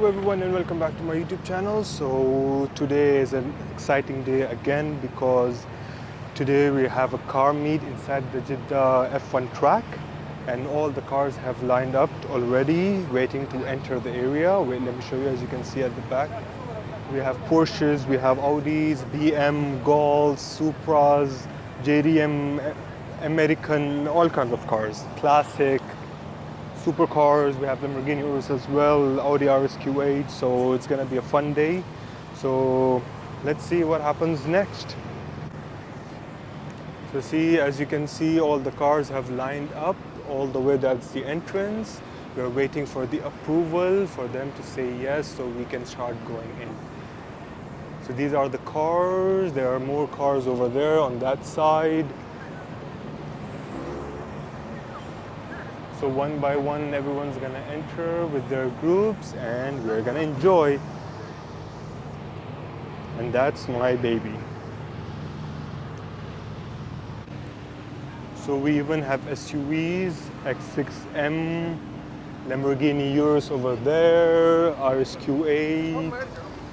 everyone and welcome back to my YouTube channel. So today is an exciting day again because today we have a car meet inside the Jeddah F1 track and all the cars have lined up already waiting to enter the area. Wait, let me show you. As you can see at the back, we have Porsches, we have Audis, BM, Golfs, Supras, JDM, American, all kinds of cars, classic, supercars. We have Lamborghini Urus as well, Audi RSQ8, so it's gonna be a fun day. So let's see what happens next. So see, as you can see, all the cars have lined up all the way. That's the entrance. We're waiting for the approval for them to say yes so we can start going in. So these are the cars. There are more cars over there on that side. So one by one, everyone's gonna enter with their groups and we're gonna enjoy. And that's my baby. So we even have SUVs, X6M, Lamborghini Urus over there, RSQ8,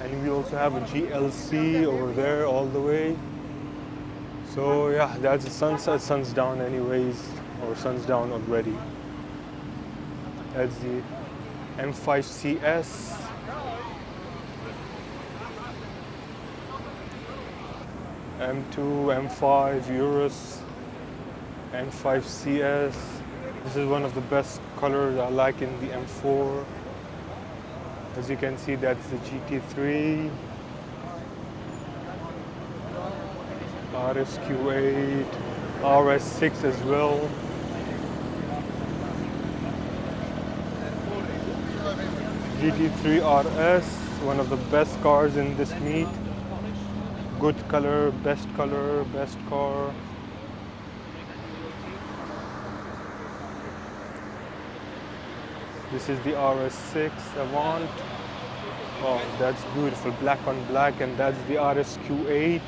and we also have a GLC over there all the way. So yeah, that's the sunset. Sun's down anyways, or sun's down already. That's the M5 CS. M2, M5 Urus, M5 CS. This is one of the best colors I like in the M4. As you can see, that's the GT3, RSQ8, RS6 as well. GT3 RS, one of the best cars in this meet. Good color, best car. This is the RS6 Avant. Oh, that's beautiful, black on black, and that's the RSQ8,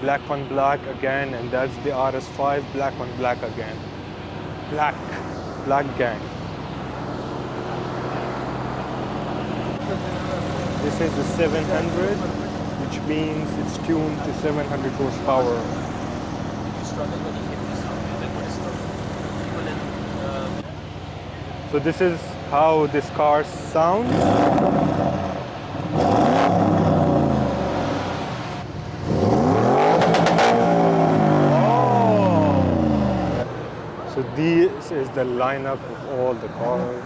black on black again, and that's the RS5, black on black again. Black gang. This is the 700, which means it's tuned to 700 horsepower. So this is how this car sounds. Oh. So this is the lineup of all the cars.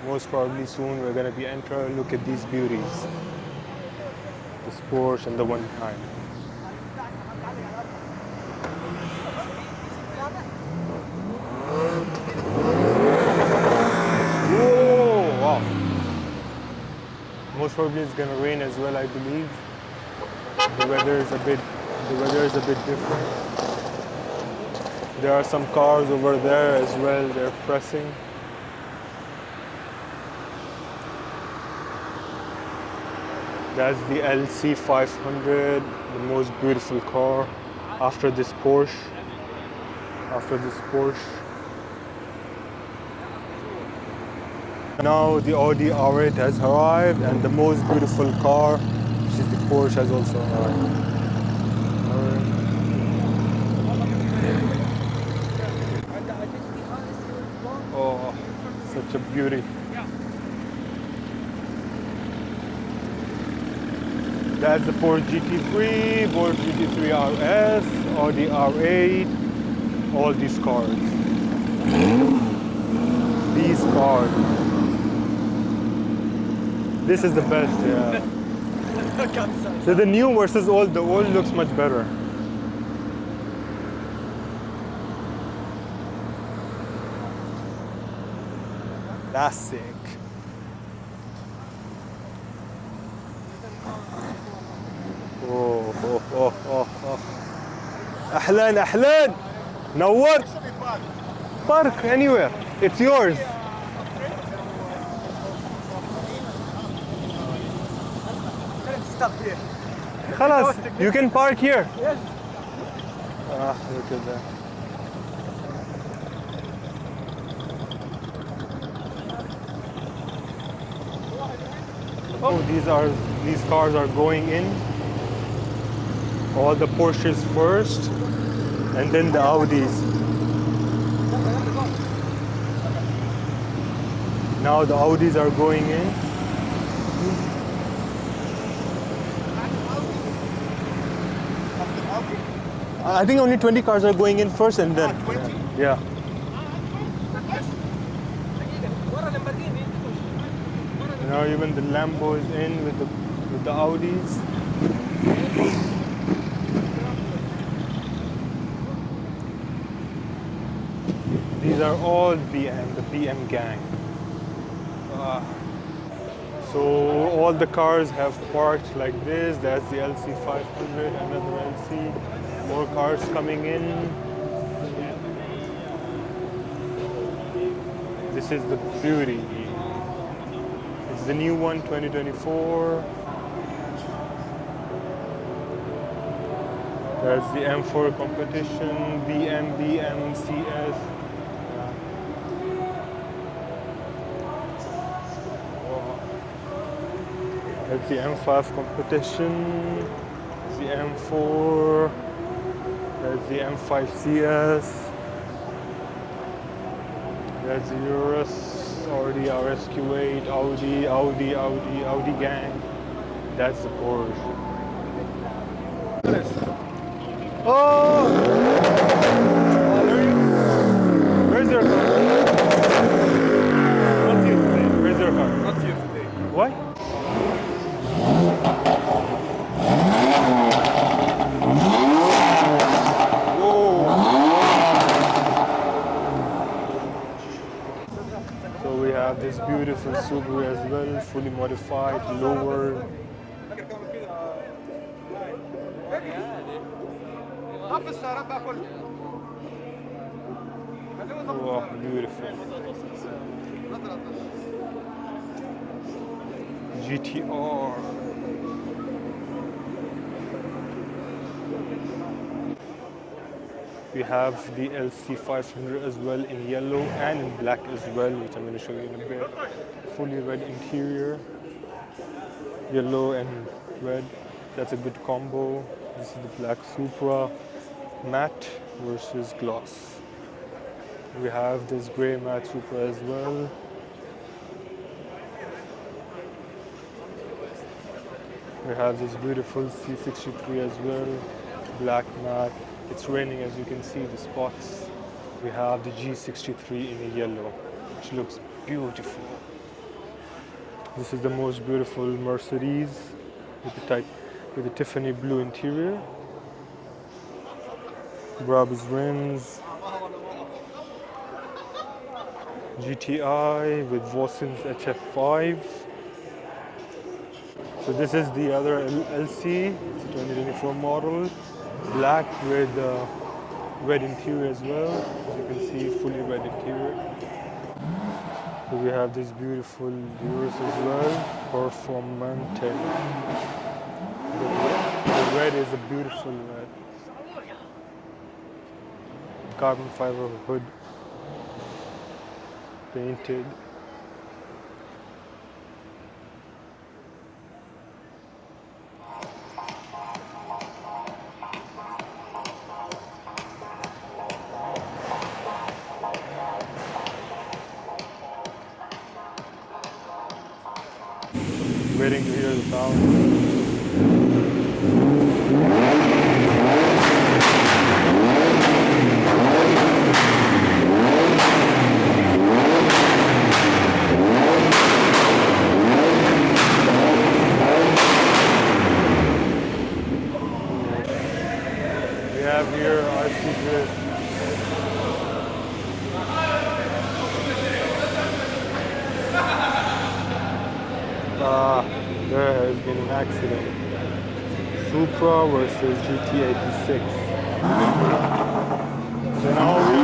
Most probably soon we're going to be entering. Look at these beauties. This Porsche and the one behind. Whoa, wow. Most probably it's going to rain as well, I believe. The weather is a bit different. There are some cars over there as well. They're pressing. That's the LC 500, the most beautiful car after this Porsche. Now the Audi R8 has arrived and the most beautiful car, which is the Porsche, has also arrived. Oh, such a beauty. That's the Porsche GT3, Porsche GT3 RS, Audi R8, all these cars. These cars. This is the best, yeah. So the new versus old, the old looks much better. Classic. أهلاً نورت. Park anywhere, it's yours. Stop here. خلاص, you can park here. Yes. Look at that. These cars are going in. All the Porsches first, and then the Audis. Now the Audis are going in. I think only 20 cars are going in first, and then 20? yeah. Now even the Lambo is in with the Audis. These are all BM, the BM gang. So all the cars have parked like this. That's the LC500, another LC. More cars coming in. This is the beauty. It's the new one, 2024. That's the M4 competition, BM, CS. That's the M5 competition. That's the M4. That's the M5 CS. That's the Urus, Audi RSQ8, Audi gang. That's the Porsche. Oh! Where's your car? Not you today. Where's your car? Not you today. Why? So we have this beautiful Subaru as well, fully modified, lowered. Wow, beautiful. GTR. We have the LC500 as well in yellow and in black as well, which I'm going to show you in a bit. Fully red interior, yellow and red. That's a good combo. This is the black Supra, matte versus gloss. We have this grey matte Supra as well. We have this beautiful C63 as well, black matte. It's raining, as you can see the spots. We have the G63 in a yellow, which looks beautiful. This is the most beautiful Mercedes with the Tiffany blue interior. Brabus rims. GTI with Vossens HF5. So this is the other LC, it's a 2024 model, black with red interior as well. As you can see, fully red interior. So we have this beautiful Urus as well, Performante. The red is a beautiful red. Carbon fiber hood, painted. Waiting to hear the sound. We have here RC Drift. There has been an accident. Supra versus GT86. So now we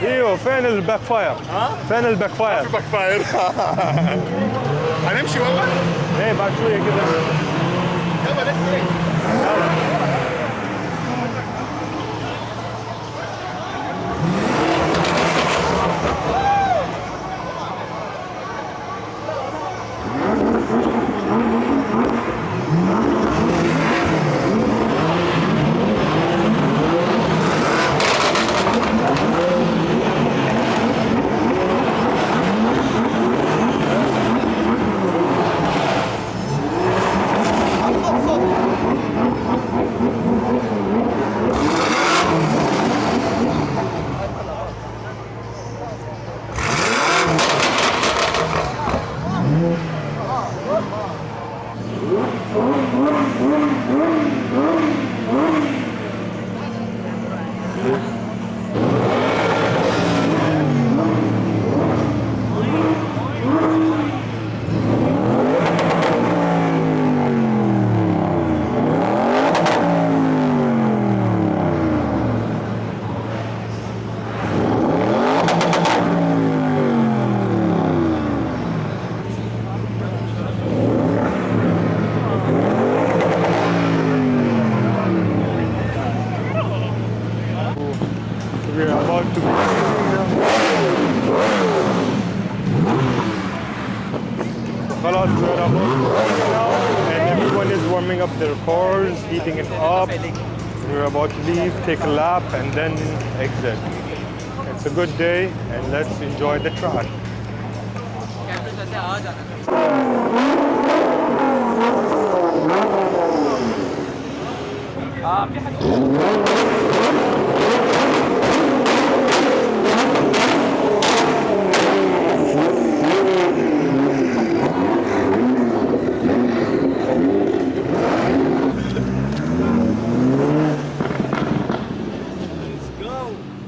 ايوه فين الباك فاير؟ ها؟ فين الباك في فاير؟ باك فاير. هنمشي والله؟ ايه بعد شويه كده. يلا لسه. We're about to خلاص we're about to now and everyone is warming up their cars, heating it up. We're about to leave, take a lap and then exit. It's a good day and let's enjoy the track.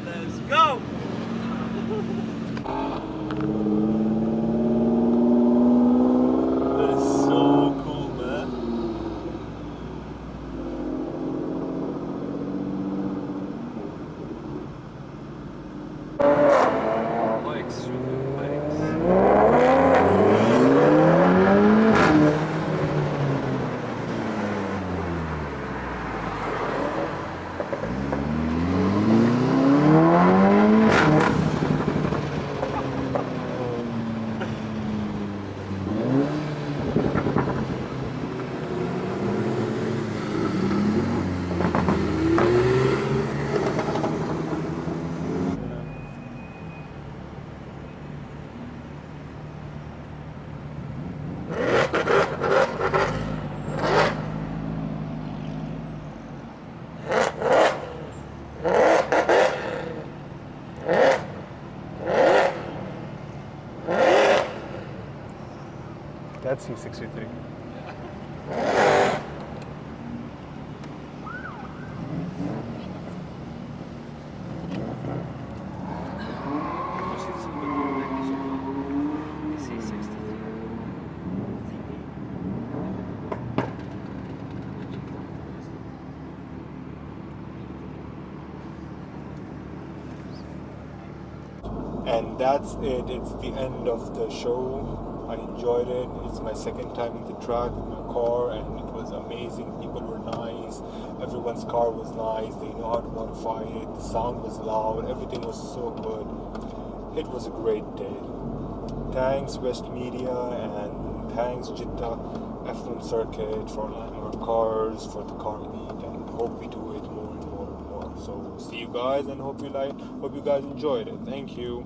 Let's go! That is so cool, man. Bikes, bikes. That's C63. And that's it. It's the end of the show. I enjoyed it. It's my second time in the track with my car and it was amazing. People were nice. Everyone's car was nice. They know how to modify it. The sound was loud. Everything was so good. It was a great day. Thanks West Media and thanks Jeddah F1 Circuit for allowing our cars for the car meet and hope we do it more and more and more. So see you guys and hope you guys enjoyed it. Thank you.